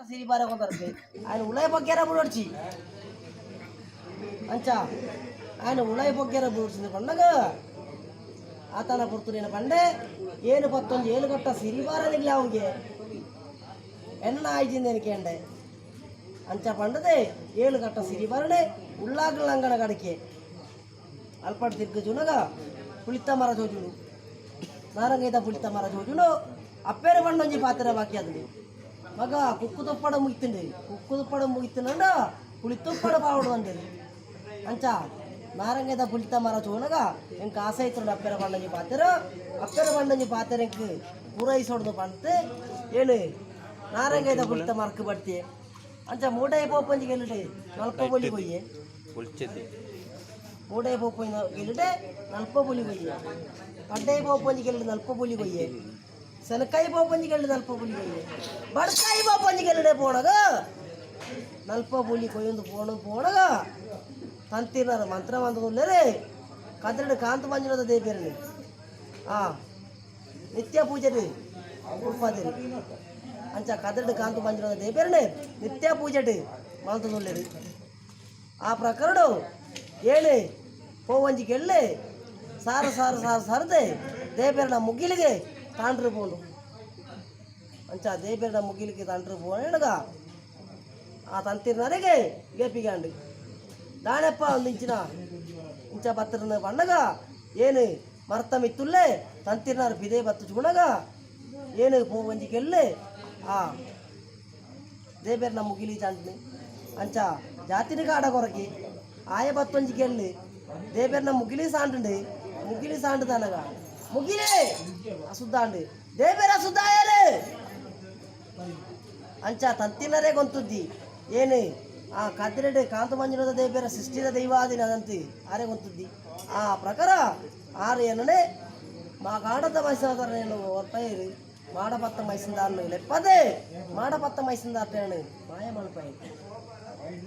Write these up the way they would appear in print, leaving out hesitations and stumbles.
ಸಿರಿ ಬಾರ ಬರುತ್ತೆ ఆయన ಉಳೈ ಬಗ್ಗೆರ ಬಿಡೋಡ್ಚಿ ಅಂಚ ఆయన ಉಳೈ ಬಗ್ಗೆರ ಬಿಡೋಡ್ಸಿದ ಪಂಡಗ ಆತನ ಪುರ್ತುರಿನ ಪಂಡೆ ಏನು 17 ಗಟ್ಟ ಸಿರಿ ಬಾರದಿಲ್ಲ ಅವಗೆ ಎನ್ನ ಆಯ್ತಿಂದ ಎನಕೇಂಡೆ ಅಂಚ ಪಂಡದೆ 7 ಗಟ್ಟ ಸಿರಿ ಬಾರನೆ ಉಳ್ಳಾಗಲಂಗನ ಗಡಕೆ ಅಲ್ಪಡ್ ತಿರ್ಗ ಜುನಗ ಪುಳಿತ ಮರ ಜೋಜುನು ನಾರಂಗೈದ ಪುಳಿತ ಮರ ಜೋಜುನು ಅಪ್ಪೇರ ಪಂಡೊಂಜಿ ಪಾತ್ರ ಬಾಕಿ ಅದು ಮಗ ಕುಕ್ಕು ತುಪ್ಪಡ ಮುಗಿತೀನಿ ಕುಕ್ಕು ತುಪ್ಪಡ ಮುಗಿತೀನಂಡ ಪುಳಿ ತುಪ್ಪಡ ಪಾವಡು ಅಂದೇರಿ ಅಂಚ ನಾರಂಗೈದ ಪುಳಿತ ಮರ ಚೋನಗ ಎಂಕ ಆಸೆ ಇತ್ತು ಅಪ್ಪೆರ ಪಂಡಂಜಿ ಪಾತ್ರ ಎಂಕ್ ಪೂರೈಸೋಡ್ದು ಪಂತೆ ಏನು ನಾರಂಗೈದ ಪುಳಿತ ಮರಕ್ಕೆ ಬಡ್ತಿ ಅಂಚ ಮೂಡೈ ಪೋಪಂಜಿ ಗೆಲ್ಲಿಡೆ ನಲ್ಪ ಬೊಲಿ ಕೊಯ್ಯೆ ಮೂಡೈ ಪೋಪಂಜಿ ಗೆಲ್ಲಿಡೆ ನಲ್ಪ ಬೊಲಿ ಕೊಯ್ಯೆ ಪಡ್ಡೈ ಪೋಪಂಜಿ ಗೆಲ್ಲಿಡೆ ನಲ್ಪ ಬೊಲಿ ಕೊಯ್ಯೆ ಸೆನಕಾಯಿ ಪೋಪಂಜಿ ಗೆಲ್ಲಿಡೆ ನಲ್ಪ ಬೊಲಿ ಕೊಯ್ಯೆ ಬಡ್ಕಾಯಿ ಪೋಪಂಜಿ ಗೆಲ್ಲಿಡೆ ಪೋಣಗ ನಲ್ಪ ಬೊಲಿ ಕೊಯ್ಯೊಂದು ಪೋಣಗ ತಂತಿನಾರ ಮಂತ್ರ ಮಂದರೇ ಕದ್ರಡು ಕಾಂತ ಮಂಜುನದ ದೇಬೇರನಿ ನಿತ್ಯ ಪೂಜೆ ಉಪಾದಿರಿ ಅಂಚ ಕದ್ರಡು ಕಾಂತ ಮಂಜುನದ ದೇಬೇರನೆ ನಿತ್ಯ ಪೂಜೆ ಮಂತ್ರದೊಲ್ಲೇರಿ ಆ ಪ್ರಕರಣ ಹೇಳಿ ಪೋವಂಜಿ ಗೆಲ್ಲೆ ಸಾರ ಸಾರ ಸಾರ ಸಾರದೆ ದೇಬೇರನ ಮುಗಿಲಿಗೆ ತಾಂಡ್ರು ಪೋನು ಅಂಚ ದೇಬೇರನ ಮುಗಿಲಿಗೆ ತಾಂಡ್ರು ಪೋಣಗ ಆ ತಂತಿರ್ನರೆಗೆ ಗೇಪಿಗಾಂಡು ದಾಣಪ್ಪ ಒಂದು ಇಂಚ ಬತ್ತರನ ಪಂಡಗ ಏನು ಮರ್ತ ಮಿತ್ತುಲ್ಲೆ ತಂತಿರ್ನಾರು ಬಿದೆ ಬತ್ತು ಚುಣಗ ಏನು ಪೋವಂಜಿ ಗೆಲ್ಲೆ ದೇಬೇರ್ನ ಮುಗಿಲಿ ಚಾಂಡ್ನಿ ಅಂಚ ಜಾತಿನ ಕಾಡ ಕೊರಕಿ ಆಯ ಬತ್ತೊಂಜಿ ಗೆಲ್ಲು ದೇಬೇರ್ನ ಮುಗಿಲಿ ಸಾಂಡು ಮುಗಿಲಿ ಸಾಂಡು ತನಗ ಮುಗಿಲಿ ಅಸುದ್ದಾಂಡು ದೇಬೇರ ಅಸುದ್ದಾಯರು ಅಂಚ ತಂತಿನರೇ ಗೊಂತುದ್ದಿ ಏನು ಕದ್ರೆಡೆ ಕಾಂತ ಮಂಜುನದ ದೇಬೇರ ಸೃಷ್ಟಿದ ದೈವಾದಿನ ಅದಂತಿ ಆರೇ ಗೊಂತುದ್ದಿ ಆ ಪ್ರಕಾರ ಆರು ಏನನೆ ಮಾ ಕಾಡದ ಮೈಸೂರು ಹೊರಪೈರು ಮಾಡಪತ್ತ ಮೈಸಂದಾರನು ಲೆಪ್ಪದೆ ಮಾಡಪತ್ತ ಮೈಸಂದಾರ್ಟೇನು ಮಾಯ ಮಣಪಾಯಿ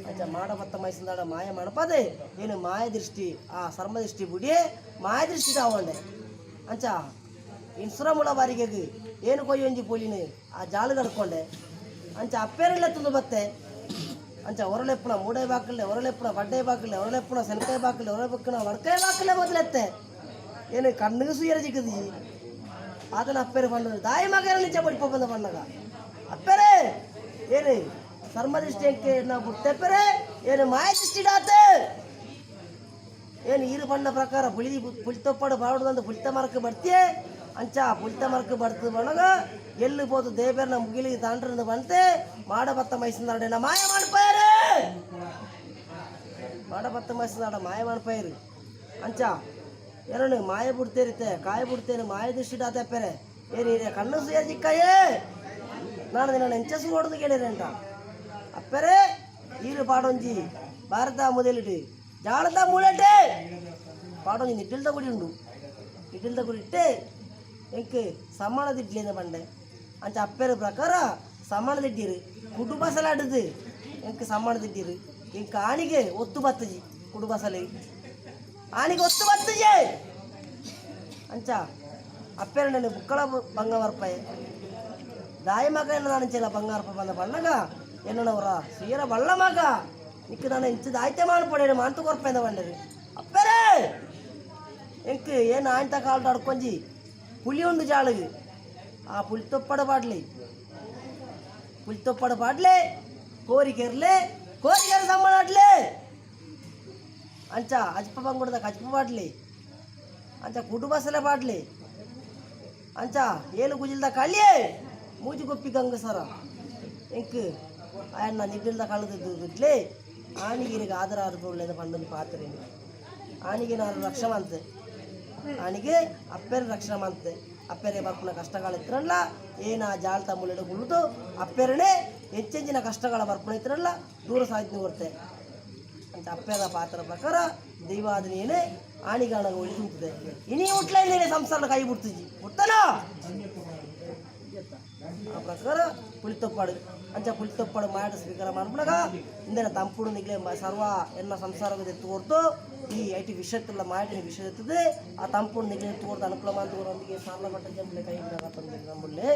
ಅಂಚ ಮಾಡಪತ್ತ ಮೈಸಂದಾಡ ಮಾಯ ಮಣಪದೆ ಏನು ಮಾಯ ದೃಷ್ಟಿ ಆ ಸರ್ಮ ದೃಷ್ಟಿ ಬುಡಿಯೇ ಮಾಯ ದೃಷ್ಟಿ ತಾವಂಡೆ ಅಂಚ ಇನ್ಸುರ ಮುಳ ಬಾರಿಗೆ ಏನು ಕೊಯ್ಯೊಂಜಿ ಪೋಲಿನ ಆ ಜಾಳು ಕಡ್ಕೊಂಡೆ ಅಂಚ ಅಪ್ಪೇರೆಲ್ಲ ತುಂದು ಬತ್ತೆ ಅಂಚ ಹೊರಲೆಪ್ಪುಣ ಮೂಡೈ ಬಾಕಲೆ ಹೊರಲೆಪ್ಪುಣ ಬಡ್ಡೈ ಬಾಕಲೆ ಹೊರಲೆಪ್ಪುಣ ಸೆನಕಾಯಿ ಬಾಕಲೆ ಹೊರಬೆಕ್ಕಣ ವಡ್ಕಾಯಿ ಬಾಕಲೆ ಮೊದಲೆತ್ತೆ ಏನು ಕಣ್ಣಿಗೆ ಸುಯ್ಯರ ಚಿಕ್ಕದಿ ಆತನ ಅಪ್ಪೇರೆ ಪಂಡ ದಾಯಿ ಮಗನ ನಿಜ ಬಡಿಪ ಬಂದ ಪಣ್ಣಗ ಅಪ್ಪೇರೆ ಏನು ಸರ್ಮ ದೃಷ್ಟಿಯಕ್ಕೆ ನಾವು ಬಿಡ್ತೆಪ್ಪರೆ ಏನು ಮಾಯ ದೃಷ್ಟಿಡಾತೆ ಏನು ಈರು ಪಂಡ ಪ್ರಕಾರ ಪುಳಿತೊಪ್ಪಡು ಬಾಡುದಂದು ಪುಳಿತ ಮರಕ್ಕೆ ಬಡ್ತಿಯೇ ಅಂಚ ಪುಳಿತ ಮರಕ್ಕೆ ಬಡ್ತದ ಬಣ್ಣಗ ಎಲ್ಲಿ ಹೋದು ದೇಬೇರ್ನ ಮುಗಿಲಿಗೆ ತಾಂಡ್ರಿಂದ ಬಂತೆ ಮಾಡಬತ್ತ ಮೈಸಂದಾಡ ಮಾಯ ಮಾಡ್ಪಾಯರು ಮಾಡಬತ್ತ ಮೈಸಂದಾಡ ಮಾಯ ಮಾಡ್ಪಾಯರು ಅಂಚ ಏನು ಮಾಯ ಬಿಡ್ತೇರಿತೆ ಕಾಯಿ ಬಿಡ್ತೇನೆ ಮಾಯ ದೃಷ್ಟಿಡಾತೆ ಅಪ್ಪೇರೆ ಏನು ಕಣ್ಣು ಸುಯ ಚಿಕ್ಕಯ್ಯೇ ನಾನು ನಿನ್ನ ಎಂಚಸು ನೋಡೋದು ಕೇಳಿರಿ ಅಂಟ ಅಪ್ಪರೆ ಈರು ಪಾಡೊಂಜಿ ಭಾರತ ಮುದಲಿಟ್ಟು ಜಾಳದ ಮೂಳೆಟ್ಟೆ ಪಾಡೊಂಜಿ ನಿಟ್ಟಿಲ್ದ ಗುಡಿ ಉಂಡು ನಿಟ್ಟಿಲ್ದ ಗುಡಿ ಇಟ್ಟೆ ಎಂಕ್ ಸಮಾನದ ಇಡ್ಲಿಂದ ಬಂಡೆ ಅಂಚ ಅಪ್ಪೇರ ಪ್ರಕಾರ ಸಮಾನದ ಇಟ್ಟಿರು ಕುಟು ಬಸಲಾಡದು ಎಂಕ್ ಸಮಾನದ ಇಟ್ಟಿರು ಎಂಕ್ ಆಣಿಗೆ ಒತ್ತು ಬತ್ತಜಿ ಕುಡು ಬಸಲೆ ಆಣಿಗೆ ಒತ್ತು ಬತ್ತಜಿ ಅಂಚ ಅಪ್ಪೇರ ನಾನು ಬುಕ್ಕಳ ಬಂಗ ಬರ್ಪಾಯಿ ದಾಯಿ ಮಗ ಏನು ನಾನು ಚೆಲ್ಲ ಬಂಗಾರಪ್ಪ ಬಂದ ಬಣ್ಣಗ ಎನ್ನವರ ಸೀರ ಬಳ್ಳ ಮಗ ನಿಕ್ಕ ನಾನು ಇಂಚದ ಆಯ್ತೆ ಮಾಡ್ಪಡೇರಿ ಮಾಂತು ಕೊರ್ಪೈಂದ ಬಂಡರಿ ಅಪ್ಪರೇ ಎಂಕ್ ಏನು ಆಯ್ತ ಕಾಲ್ದು ಅಡ್ಕೊಂಜಿ ಪುಲಿ ಉಂಡು ಜಾಳಿಗೆ ಆ ಪುಳಿತೊಪ್ಪಡ ಬಾಡ್ಲಿ ಕೋರಿಕೆರ್ಲೆ ಸಂಬಳಾಡ್ಲೆ ಅಂಚ ಅಜ್ಪ ಬಂಗುಡದ ಕಜ್ಪ ಬಾಡ್ಲಿ ಅಂಚ ಕುಟು ಬಸಲೆ ಬಾಡ್ಲಿ ಅಂಚ ಏಳು ಗುಜಿಲ್ದ ಕಳಿಯೇ ಮೂಜಿ ಗೊಪ್ಪಿ ಗಂಗಸರ ಎಂಕ್ ఆయన నిడ్డిల్ద కళ్ళు దుడ్లే ఆనిగిరికి ఆధారాలు లేదు పండుని పాత్రేని ಆನಿಗೆ ನಾನು ರಕ್ಷಮಂತೆ ಆನಿಗೆ ಅಪ್ಪೇರೆ ರಕ್ಷಮಂತೆ ಅಪ್ಪೇರೆ ಬರ್ಪುನ ಕಷ್ಟಗಳ ಇತ್ರಲ್ಲ ಏನು ಆ ಜಾಳ ತಮ್ಮುಳೆಡು ಗುಳ್ದು ಅಪ್ಪೇರನೇ ಹೆಚ್ಚೆಂಚಿನ ಕಷ್ಟಗಳ ಬರ್ಪುನ ಇತ್ರಲ್ಲ ದೂರ ಸಾಧ್ಯ ಕೊಡ್ತೆ ಅಂತ ಅಪ್ಪೇದ ಪಾತ್ರ ಪ್ರಕಾರ ದೈವಾದನೇನೆ ಆಣಿಗಾಣಗ ಉಳಿದುಂತಿದೆ ಇನಿ ಉಟ್ಲೇನೆ ಸಂಸಾರ ಕೈ ಬಿಡ್ತಿಜಿ ಬಿಡ್ತಾನೋ ಆ ಪ್ರಕಾರ ಪುಳಿತೊಪ್ಪಾಡು ಅಂಚ ಪುಳಿತೊಪ್ಪಾಡು ಮಾಡಿ ಸ್ವೀಕಾರ ಮಾಡ್ಬಿಡಾಗ ಇಂದಿನ ತಂಪುಡು ನಿಗ್ಲೆ ಸರ್ವ ಎನ್ನ ಸಂಸಾರದ ಎತ್ತುಕೊಡ್ತು ಈ ಐಟಿ ವಿಷಯತ್ತೆಲ್ಲ ಮಾಡಿ ವಿಷಯ ಎತ್ತದೆ ಆ ತಂಪುಡು ನಿಗ್ಲೆ ಎತ್ತುಕೊಡ್ದು ಅನುಕೂಲ ಮಾಡ್ತವ್ರೊಂದಿಗೆ ಸಾಲ ಮಟ್ಟ ಜಂಬಲೆ ಕೈ ಬಿಡಾಕ ತಂದಿದೆ ನಮ್ಮಲ್ಲಿ